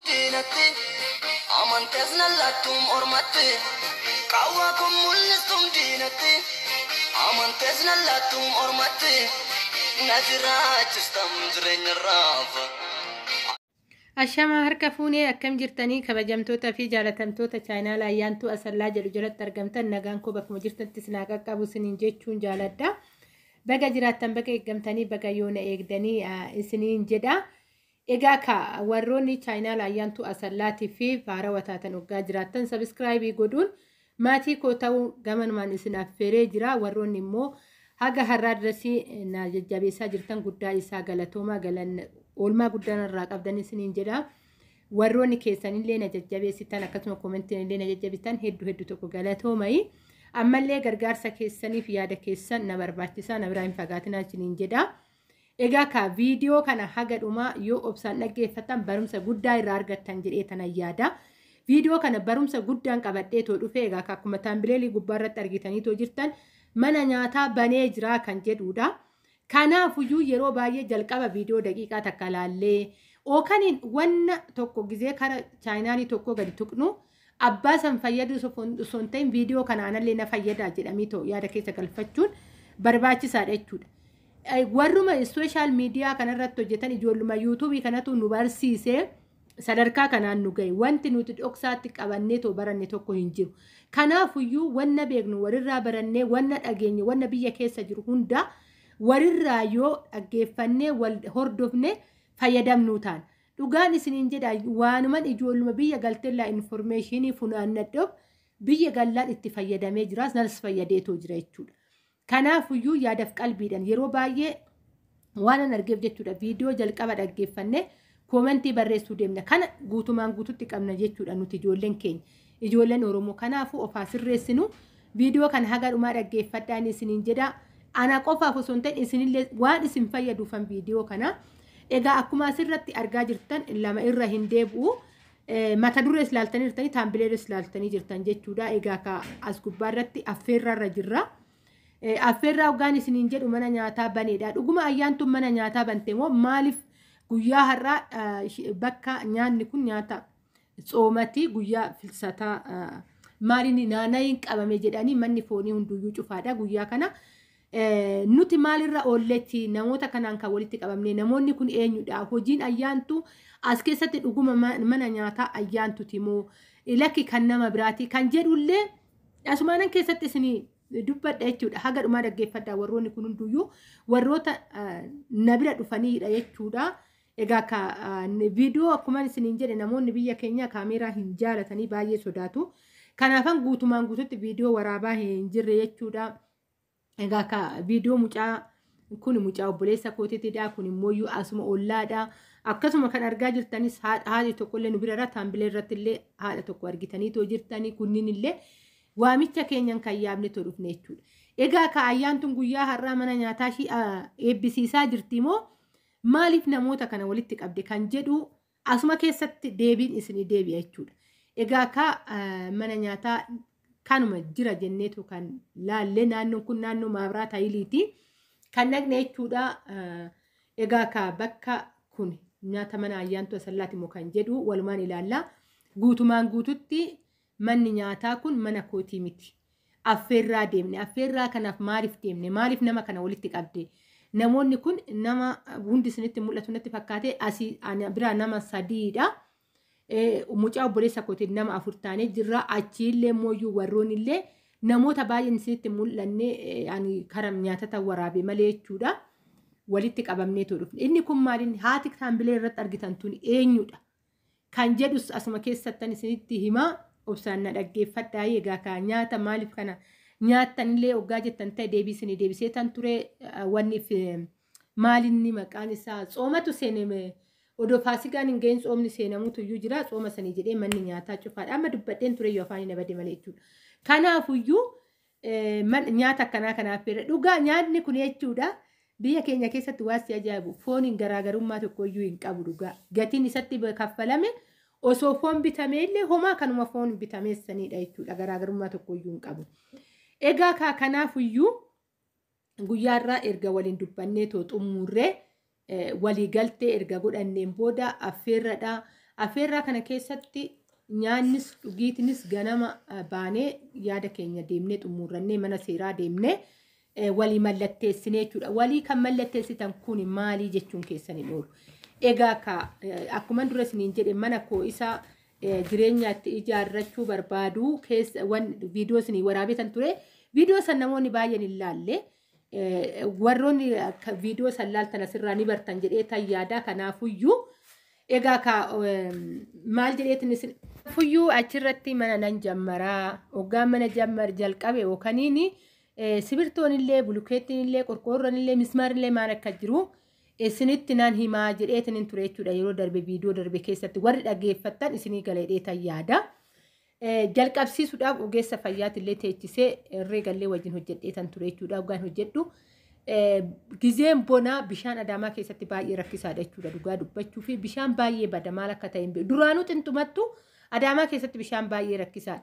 Dinatti amantees nallattuun ormatti qawwaa kun mul'istum dinatti amantees nallattuun ormatti na jiraachistam jireenya raafa. Ashama harka fuunee akkam jirtanii kabajamtoota fi jaalatamtoota chaanaala ayyaantuu asallaa jedhu jalatti argamtan nagaan koo bakkuma jirtanitti isin qaqqabu isiniin jechuun jaaladha. Baga jiraattan baga eeggamtanii baga yoona eegdanii isiniin jedha. Egaa ka warroonni chaanaala ayyaantuu asallaatii fi faara wataatan oggaa jiraattan sabiskiraayibii godhuun maatii koo ta'uu gamanumaan isin affeeree jira. Warroonni immoo haga har'aa dirasii na jajjabeessaa jirtan guddaa isaa galatoomaa galanna oolmaa guddaan irraa qabdan isiniin jedha. Warroonni keessanillee na jajjabeessitan akkasuma koomentiin illee na jajjabeessitan hedduu tokko galatoomai. Ammallee gargaarsa keessaniif yaada keessan na barbaachisaa na biraa hin fagaatinaa isiniin jedha. Egaa ka viidiyoo kana haga dhumaa yoo obsaan dhaggeeffatan barumsa guddaa irraa argattan jedhee tanan yaada. Viidiyoo kana barumsa guddaan qabadhee too dhufe egaa ka akkuma taambileelii gubbaarratti argitanii too jirtan mana nyaataa banee jira kan jedhudha. Kanaafuyyuu yeroo baay'ee jalqaba viidiyoo daqiiqaa takka laallee ookaniin wanna tokko gizee kara chaayinaalii tokko gadi tuqnu abbaa san fayyadu osoo hin ta'in viidiyoo kanaanallee na fayyadaa jedhamii too yaada keessa galfachuun barbaachisaadha jechuudha. Warruma sooshaal miidiyaa kanarratti hojjetan ijoolluma yuutuubii kanatu nu barsiisee sadarkaa kanaan nu gahe wanti nuti dhoksaatti qabannee too baranne tokko hin jiru. Kanaafuyyuu wanna beeknu walirraa barannee wanna dhageenye wanna biyya keessa jiru hunda warirraa yoo dhaggeeffannee wal hordofne fayyadamnuu taana. Dhugaan isiniin jedha waanuman ijoolluma biyya galteellaa informeeshinii funaannadhoof biyya gallaan itti fayyadamee jiraas nas fayyadeetoo jira jechuudha. Kanaafuyyuu yaadaf qalbiidhaan yeroo baay'ee waan an argeef jechuudha viidiyoo jalqaba dhaggeeffannee koomentii barreessuu deemna. Kana guutumaan guututti qabna jechuudha nuti ijoolleen keenya. Ijoolleen Oromoo kanaafuu ofaa sirreessinu viidiyoo kana haga dhumaa dhaggeeffadhaan isiniin jedha. Ana qofaaf osoo hin ta'in isinillee waan isin fayyaduufan viidiyoo kana. Egaa akkuma asirratti argaa jirtan lama irra hin deebi'u. Mata durees ilaaltanii jirtanii taambileeres ilaaltanii jirtan jechuudha. Egaa ka as gubbaarratti affeerraarra jirra. Affeerraa hoggaan isiniin jedhu mana nyaataa baneedha. Dhuguma ayyaantuun mana nyaataa bante moo maaliif guyyaa har'aa bakka nyaanni kun nyaata tsoomati guyyaa filsataa maaliin naanna'iin qabame jedhanii manni foonii hunduyyuu cufaadha guyyaa kana. Nuti maalirra oolletti namoota kanaan kan walitti qabamne namoonni kun eenyudha hojiin ayyaantu as keessatti dhuguma mana nyaataa ayyaantuti moo lakki kan nama biraati kan jedhullee asumaanan keessatti isinii dubbadha jechuudha. Haga dhumaa dhaggeeffadhaa warroonni kun hunduyyuu warroota na bira dhufaniidha jechuudha. Egaa ka viidiyoo akkuma isiniin jedhe namoonni biyya keenya kaameeraa hin jaalatanii baay'ee sodaatu. Kanaafan guutumaan guututti viidiyoo waraabaa hin jirre jechuudha. Egaa ka viidiyoo mucaa kun mucaa obboleessa kootiitidha. Kun immoo asuma ollaadha. Akkasuma kan argaa jirtanis haadhi tokkollee nu birarra taambilee irratti illee haadha tokko argitanii too jirtanii kunniin illee waamicha keenyan kan yaabne too dhufne jechuudha. Egaa ka ayyaantuun guyyaa har'aa mana nyaataa ishii eebbisiisaa jirti moo maaliif namoota kana walitti qabde kan jedhu asuma keessatti deebiin isinii deebi'a jechuudha. Egaa ka mana nyaataa kanuma jira jenneetu kan laalle naannoon kun naannoo maabiraata hayiliiti kan dhaqne jechuudha. Egaa ka bakka kun nyaata mana ayyaantuu asallaati moo kan jedhu walumaan ilaalla. Guutumaan guututti manni nyaataa kun mana kootii miti. Affeerraa deemne affeerraa kanaaf maaliif deemne maaliif nama kana walitti qabde namoonni kun nama hundi isinitti mul'atu natti fakkaate asii biraa nama sadiidha. Mucaa obboleessa kootiin nama 4 taanee jirra. Achiillee mooyyuu warroonillee namoota baay'een isinitti mul'anne karam nyaatata waraabe malee jechuudha. Walitti qabamnee too dhufne. Inni kun maaliin haati taambilee irratti argitan tun eenyudha kan jedhus asuma keessattan isinitti himaa obsaan na dhaggeeffadhaa. Egaa ka nyaata maaliif kana nyaattanillee hoggaa jettan ta'e deebisanii deebisee tan ture wanniif maalinni maqaan isaa tsoomatu seename. Odoo faasigaan hin ga'in tsoomni seenamuutu iyyuu jira. Tsooma sanii jedhee manni nyaataa cufaadha. Amma dubbadheen ture yoo afaan hin bade malee jechuudha. Kanaafuyyuu nyaata akkanaa kanaaf dhugaa nyaanni kun jechuudha. Biyya keenya keessatti waasti ajaa'ibu fooniin garaagarummaa tokko iyyuu hin qabu dhugaa. Gatiin isatti kaffalame osoo foon bitamee illee homaa kanuma foon bitameessanidha jechuudha. Garaagarummaa tokko iyyuu hin qabu. Egaa kanaafuyyuu guyyaarraa erga waliin dubbannee too xumurree walii galtee erga godhanneen booda affeerradha. Affeerraa kana keessatti nyaannis dhugiitinis ganama baanee yaada keenya deemnee xumurrannee mana seeraa deemnee walii mallatteessinee jechuudha. Walii kan mallatteessitan kun maalii jechuun keessan hin oolu. Egaa akkuma dura isiniin jedhe mana koo isa jireenyaatti ijaarrachuu barbaadu keessa viidiyoo isinii waraabetan ture. Viidiyoo san namoonni baay'een hin laalle. Warroonni viidiyoo san laaltan asirraa ni bartan jedhee tan yaada. Kanaafuyyuu egaa maal jedheetin isin fuyyuu achirratti mana nan jammaraa hoggaan mana jalqabe yookaniini sibirtoon illee bulukeettiin illee qorqoorroon illee mismaarri illee maal akka jiru isinitti nan himaa jedheetin hin ture jechuudha. Yeroo darbe viidiyoo darbe keessatti warri dhaggeeffattan isinii galee tan yaada. Jalqabsiisuudhaaf ogeessa fayyaati illee teechisee herreegallee wajjin hojjedhee tan ture jechuudha. Hoggaan hojjedhu gizeen bonaa bishaan Adaamaa keessatti baay'ee rakkisaadha jechuudha. Dhugaa dubbachuu fi bishaan baay'ee bada maal akka ta'e duraanuu xinxumattu Adaamaa keessatti bishaan baay'ee rakkisaadha.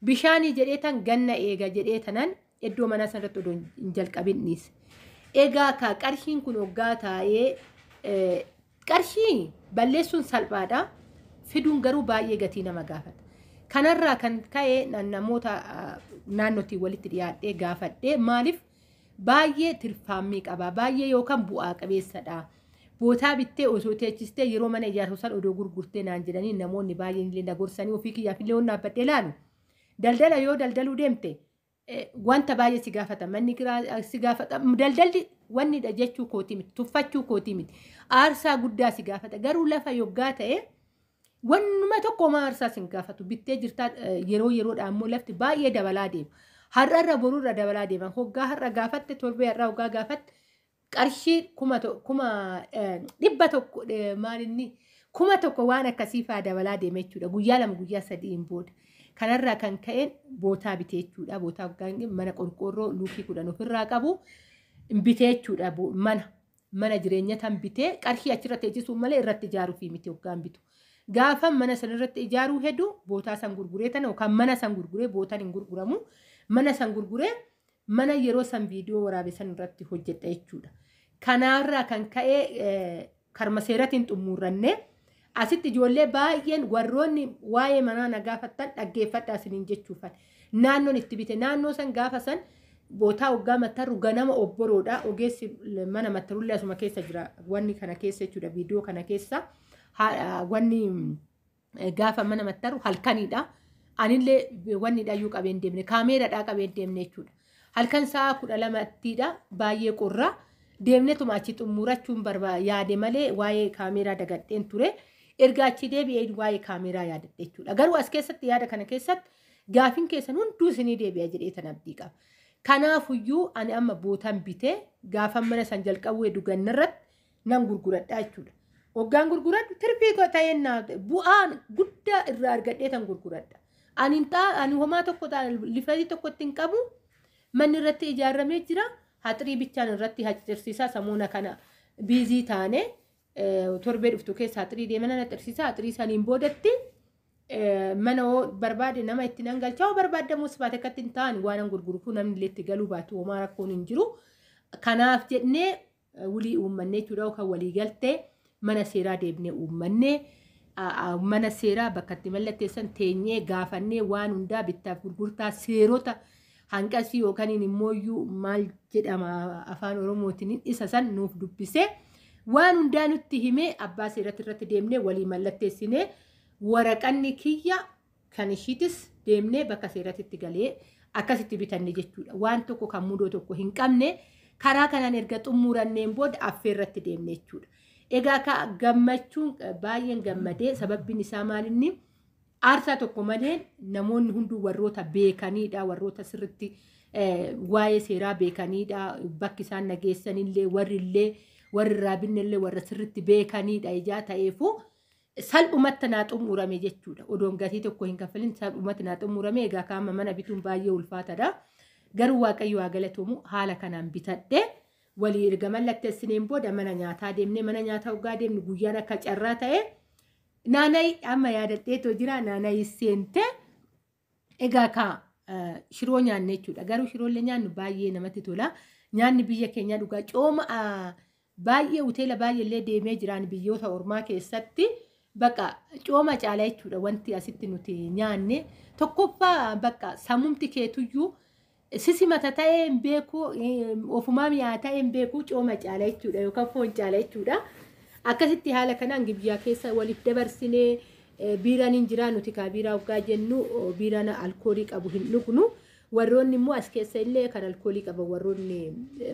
Bishaanii jedhee tan ganna eega jedhee tanan iddoo manaa sanarratti odoo hin jalqabin dhiise. Egaa qarshiin kun hoggaa taa'ee qarshii balleessuun salphaadha. Fiduun garuu baay'ee gatii nama gaafata. Kanarraa kan ka'e namoota naannootii walitti dhiyaadhee gaafadhee maaliif baay'ee tirfaammii qaba. Baay'ee yookaan bu'aa qabeessadha. Bootaa bittee osoo teechistee yeroo mana ijaarsu san odoo gurgurtee naan jedhanii namoonni baay'een illee nagorsanii ofii kiyyaaf illee onnaa baddee laalu. Daldala yoo daldaluu deemte wanta baay'ee si gaafata. Manni kiraa si gaafata. Daldalli wannidha jechuu kooti miti. Tuffachuu kooti miti. Aarsaa guddaa si gaafata. Garuu lafa yoggaa ta'e wannuma tokko maa aarsaa sin gaafatu. Bittee jirtaa yeroodhaan immoo lafti baay'ee dabalaa deema. Har'arra boruurra dabalaa deeman. Hoggaa har'a gaafatte torbee har'aa hoggaa gaafatte qarshii kuma dhibba tokko maalinni kuma tokko waan akkasii fa'aa dabalaa deema jechuudha. Guyyaa lama guyyaa sadiin booda. Kanarraa kan ka'een bootaa bitee jechuudha. Bootaa hoggaan mana qorqoorroo luukii 10 ofirraa qabu bitee jechuudha. Mana jireenya tan bitee qarshii achirratti teessisuun malee irratti ijaaruu fi miti hoggaan bitu. Gaafa mana san irratti ijaaruu hedduu bootaa san gurguree tan yookaan mana san gurguree bootaan hin gurguramu. Mana san gurguree mana yeroo san viidiyoo waraabesan irratti hojjedha jechuudha. Kanarraa kan ka'ee karma seeratiin xumurranne asitti ijoollee baay'een warroonni waa'ee manaa na gaafattan dhaggeeffadhaa isiniin jechuufan. Naannoon itti bite naannoo san gaafa san bootaa hoggaa mattarru ganama obboroodha. Ogeessi mana mattarullee asuma keessa jira. Wanni kana keessa jechuudha viidiyoo kana keessa wanni gaafa mana mattarru halkanidha. Anillee wanni dhayyuu qabeen deemne kaameeraadhaa qabeen deemne jechuudha. Halkan sa'a 12ttidha baay'ee qorra deemne tuma achi xumurachuun yaade malee waa'ee kaameeraa dagadheen ture. Erga achi deebi'ee waa'ee kaameeraa yaadadhe jechuudha. Garuu as keessatti yaada kana keessatti gaafin keessan hunduu isinii deebi'a jedhee tan abdii qaba. Kanaafuyyuu ani amma bootaan bitee gaafa mana san jalqabuu dhugannarratti nan gurguradha jechuudha. Hoggaan gurguradhu tirfii ta'ennaa bu'aan guddaa irraa argadhee tan gurguradha. Ani homaa tokko lifatii tokkotti hin qabu. Manni irratti ijaaramee jira. Haxirii bichaan irratti haxirsiisaa samuuna kana biizii taane torbee dhuftu keessa haxirii deeman haxirsiisaa haxirii saniin boodatti mana barbaade nama itti nan galchaa barbaadamus baate akkatti hin taane waan gurguruuf namni illee itti galuu baatu homaa rakkoon hin jiru. Kanaaf jennee walii uummannee jechuudha kan walii galtee mana seeraa deebnee uummannee mana seeraa bakka itti mallatteessan teenyee gaafannee waan hundaa bittaaf gurgurtaa seerota hanqasii yookaan immooyyuu maal jedhama afaan oromootiin isa san nuuf dubbisee waan hundaa nutti himee abbaa seeratti irratti deemnee walii mallatteessinee waraqanni kiyya kan ishiitis deemnee bakka seeratti galee akkasitti bitanne jechuudha. Waan tokko kan mudoo tokko hin qabne karaa kanaan erga xumuranneen booda affeerratti deemne jechuudha. Egaa gammachuun baay'een gammadee sababbiin isaa maalinni aarsaa tokko malee namoonni hunduu warroota beekaniidha. Warroota sirriitti waa'ee seeraa beekaniidha. Bakki isaan nageessanillee warri raabinillee warra sirriitti beekaniidha. Ijaa ta'eefu salphumatti naa xumurame jechuudha. Odoon gatii tokko hin kaffalin salphumatti naa xumurame. Egaa kaama mana bituun baay'ee ulfaataadha. Garuu waaqayyo haa galatomu haala kanaan bitadhe. Walii erga mallatteessineen booda mana nyaataa deemnee mana nyaataa hoggaa deemnu guyyaan akka carraa ta'e naannayi amma yaadadheetoo jira naannayi seente egaa shiroo nyaanne jechuudha. Garuu shiroollee nyaannu baay'ee namatti tola. Nyaanni biyya keenyaa dhugaa cooma baay'ee hoteela baay'eellee deemee jiraan biyyoota ormaa keessatti bakka cooma caalaa jechuudha wanti asitti nuti nyaanne tokkoffaa bakka sammumti keetuyyuu sisi mata ta'ee hin beeku ofumaa mi'aa ta'ee hin beeku cooma caalaa jechuudha yookaan foon caalaa jechuudha. Akkasitti haala kanaan gibyaa keessa waliif dabarsinee biiraan hin jiraa nuti kaa biiraa hoggaa jennu biiraan alkoolii qabu hin dhugnu. Warroonni immoo as keessa illee kan alkoolii qaban warroonni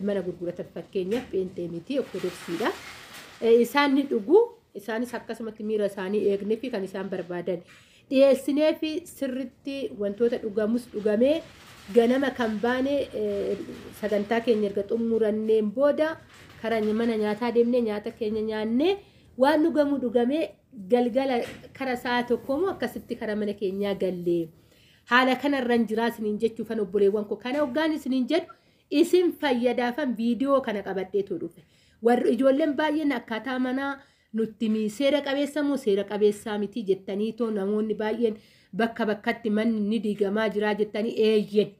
mana gurguratan fakkeenyaaf pheenxee miti ortodoksiidha. Isaan ni dhugu isaanis akkasumatti miira isaanii eegnee fi kan isaan barbaadan dhiyeessinee fi sirritti wantoota dhugamus dhugamee ganama kan baane sagantaa keenya erga xumuranneen booda karaa mana nyaataa deemnee nyaata keenya nyaannee waan dhugamu dhugamee galgala kara sa'a tokkoomoo akkasitti kara mana keenyaa gallee haala kanarran jiraa isiniin jechuuf kan obboleewwan koo kana hoggaan isiniin jedhu isin fayyadaafan viidiyoo kana qabadheetu dhufe warri ijoolleen baay'een akkaataa manaa nutti seera qabeessa moo seera qabeessaa miti jettanii too namoonni baay'een bakka bakkatti manni ni diigamaa jiraa jettanii eeyyen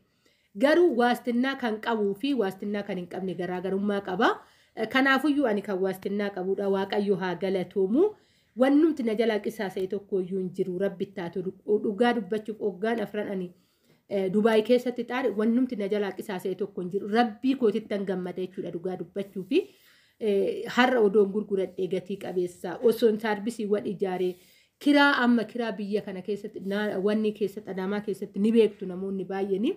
garuu waastinnaa kan qabuu fi waastinnaa kan hin qabne garaagarummaa qaba. Kanaafuyyuu ani kan waastinnaa qabuudha waaqayyo haa galatoomu wannumti na jalaa qisaasa'e tokkoyyuu hin jiru rabbi taatu dhugaa dubbachuuf hoggaan afran ani Dubaay keessatti xaare wannumti na jalaa qisaasa'e tokko hin jiru rabbii kootitti hin gammada jechuudha dhugaa dubbachuu fi har'a odoon gurguradhee gatii qabeessaa osoon saarbisii wal ijaaree kiraa amma kiraa biyya kana keessatti wanni keessatti Adaamaa keessatti ni beektu namoonni baay'een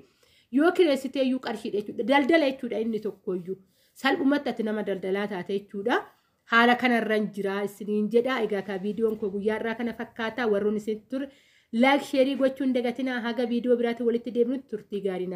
yoo kireessiteeyyuu qarshiidha jechuudha daldala jechuudha inni tokkoyyuu salphumatti ati nama daldalaa taate jechuudha haala kanarran jira isiniin jedha egaa ka viidiyoon koo guyyaarraa kana fakkaataa warroon isin ture laayik sheerii gochuun dagatinaa haga viidiyoo biraatti walitti deemnutti turtii gaarii